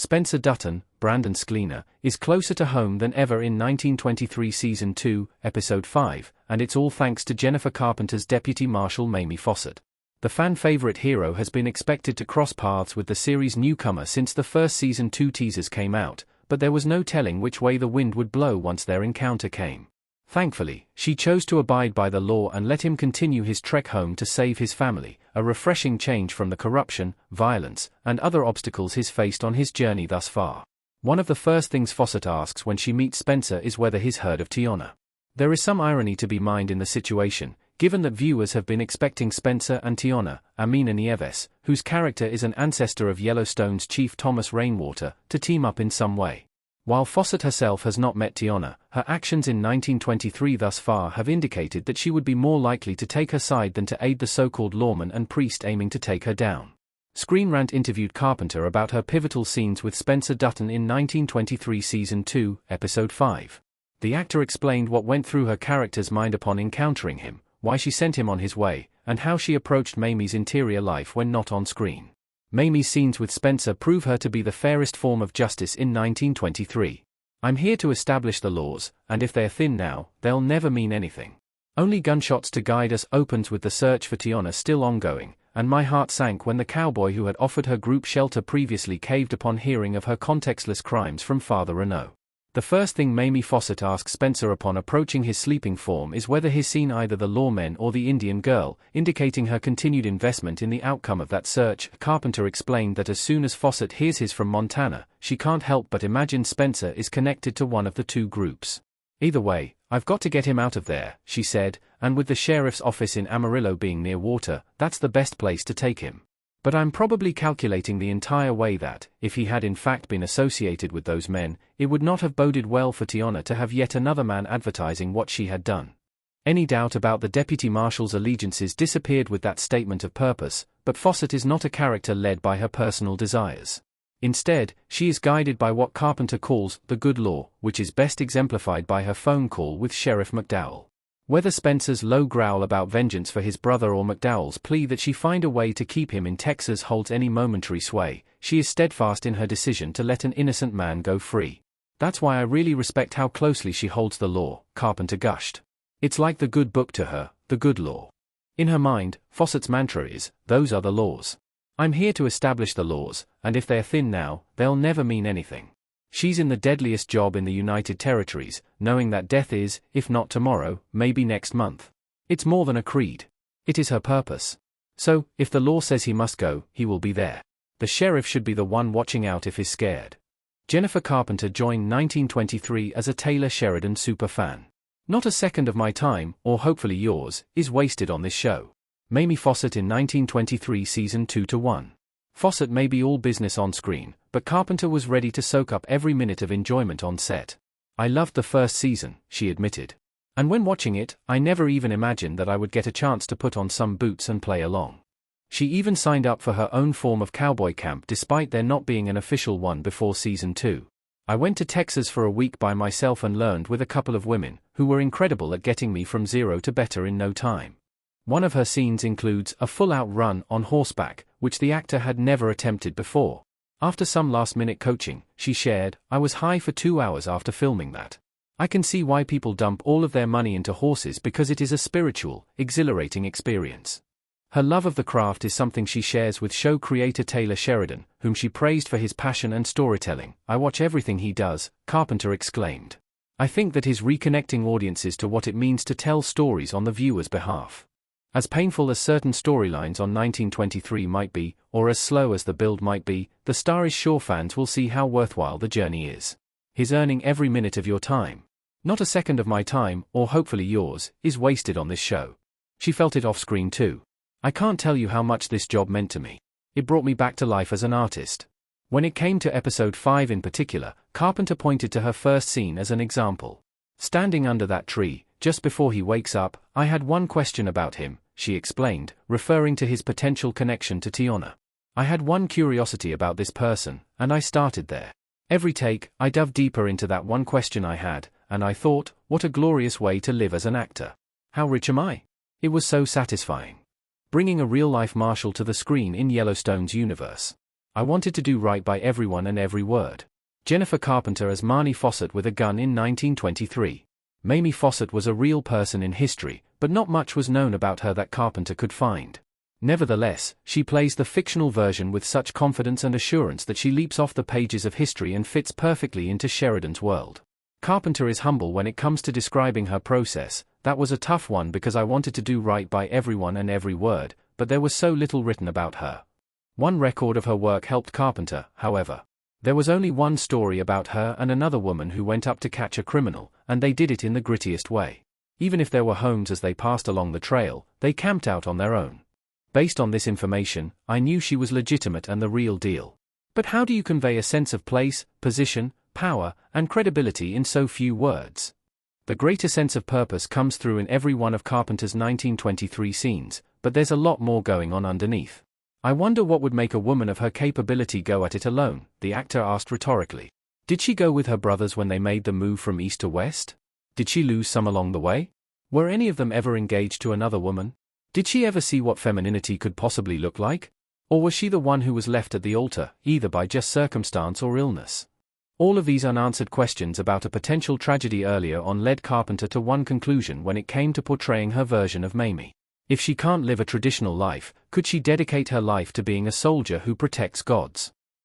Spencer Dutton, Brandon Sklenar, is closer to home than ever in 1923 Season 2, Episode 5, and it's all thanks to Jennifer Carpenter's Deputy Marshal Mamie Fossett. The fan-favorite hero has been expected to cross paths with the series' newcomer since the first Season 2 teasers came out, but there was no telling which way the wind would blow once their encounter came. Thankfully, she chose to abide by the law and let him continue his trek home to save his family, a refreshing change from the corruption, violence, and other obstacles he's faced on his journey thus far. One of the first things Fossett asks when she meets Spencer is whether he's heard of Tiona. There is some irony to be mined in the situation, given that viewers have been expecting Spencer and Tiona, Amina Nieves, whose character is an ancestor of Yellowstone's Chief Thomas Rainwater, to team up in some way. While Fossett herself has not met Tiona, her actions in 1923 thus far have indicated that she would be more likely to take her side than to aid the so-called lawman and priest aiming to take her down. Screen Rant interviewed Carpenter about her pivotal scenes with Spencer Dutton in 1923 Season 2, Episode 5. The actor explained what went through her character's mind upon encountering him, why she sent him on his way, and how she approached Mamie's interior life when not on screen. Mamie's scenes with Spencer prove her to be the fairest form of justice in 1923. I'm here to establish the laws, and if they're thin now, they'll never mean anything. Only gunshots to guide us opens with the search for Tiona still ongoing, and my heart sank when the cowboy who had offered her group shelter previously caved upon hearing of her contextless crimes from Father Renault. The first thing Mamie Fossett asks Spencer upon approaching his sleeping form is whether he's seen either the lawmen or the Indian girl, indicating her continued investment in the outcome of that search. Carpenter explained that as soon as Fossett hears his from Montana, she can't help but imagine Spencer is connected to one of the two groups. Either way, I've got to get him out of there, she said, and with the sheriff's office in Amarillo being near water, that's the best place to take him. But I'm probably calculating the entire way that, if he had in fact been associated with those men, it would not have boded well for Tiona to have yet another man advertising what she had done. Any doubt about the deputy marshal's allegiances disappeared with that statement of purpose, but Fossett is not a character led by her personal desires. Instead, she is guided by what Carpenter calls the good law, which is best exemplified by her phone call with Sheriff McDowell. Whether Spencer's low growl about vengeance for his brother or McDowell's plea that she find a way to keep him in Texas holds any momentary sway, she is steadfast in her decision to let an innocent man go free. That's why I really respect how closely she holds the law, Carpenter gushed. It's like the good book to her, the good law. In her mind, Fossett's mantra is, those are the laws. I'm here to establish the laws, and if they're thin now, they'll never mean anything. She's in the deadliest job in the United Territories, knowing that death is, if not tomorrow, maybe next month. It's more than a creed. It is her purpose. So, if the law says he must go, he will be there. The sheriff should be the one watching out if he's scared. Jennifer Carpenter joined 1923 as a Taylor Sheridan superfan. Not a second of my time, or hopefully yours, is wasted on this show. Mamie Fossett in 1923 Season 2-1. Fossett may be all business on screen, but Carpenter was ready to soak up every minute of enjoyment on set. I loved the first season, she admitted. And when watching it, I never even imagined that I would get a chance to put on some boots and play along. She even signed up for her own form of cowboy camp despite there not being an official one before Season 2. I went to Texas for a week by myself and learned with a couple of women, who were incredible at getting me from zero to better in no time. One of her scenes includes a full-out run on horseback, which the actor had never attempted before. After some last-minute coaching, she shared, I was high for 2 hours after filming that. I can see why people dump all of their money into horses because it is a spiritual, exhilarating experience. Her love of the craft is something she shares with show creator Taylor Sheridan, whom she praised for his passion and storytelling. I watch everything he does, Carpenter exclaimed. I think that he's reconnecting audiences to what it means to tell stories on the viewer's behalf. As painful as certain storylines on 1923 might be, or as slow as the build might be, the star is sure fans will see how worthwhile the journey is. He's earning every minute of your time. Not a second of my time, or hopefully yours, is wasted on this show. She felt it off screen too. I can't tell you how much this job meant to me. It brought me back to life as an artist. When it came to episode 5 in particular, Carpenter pointed to her first scene as an example. Standing under that tree, just before he wakes up, I had one question about him, she explained, referring to his potential connection to Tiona. I had one curiosity about this person, and I started there. Every take, I dove deeper into that one question I had, and I thought, what a glorious way to live as an actor. How rich am I? It was so satisfying. Bringing a real-life marshal to the screen in Yellowstone's universe. I wanted to do right by everyone and every word. Jennifer Carpenter as Marnie Fossett with a gun in 1923. Mamie Fossett was a real person in history, but not much was known about her that Carpenter could find. Nevertheless, she plays the fictional version with such confidence and assurance that she leaps off the pages of history and fits perfectly into Sheridan's world. Carpenter is humble when it comes to describing her process. That was a tough one because I wanted to do right by everyone and every word, but there was so little written about her. One record of her work helped Carpenter, however. There was only one story about her and another woman who went up to catch a criminal, and they did it in the grittiest way. Even if there were homes as they passed along the trail, they camped out on their own. Based on this information, I knew she was legitimate and the real deal. But how do you convey a sense of place, position, power, and credibility in so few words? The greater sense of purpose comes through in every one of Carpenter's 1923 scenes, but there's a lot more going on underneath. I wonder what would make a woman of her capability go at it alone, the actor asked rhetorically. Did she go with her brothers when they made the move from east to west? Did she lose some along the way? Were any of them ever engaged to another woman? Did she ever see what femininity could possibly look like? Or was she the one who was left at the altar, either by just circumstance or illness? All of these unanswered questions about a potential tragedy earlier on led Carpenter to one conclusion when it came to portraying her version of Mamie. If she can't live a traditional life, could she dedicate her life to being a soldier who protects gods?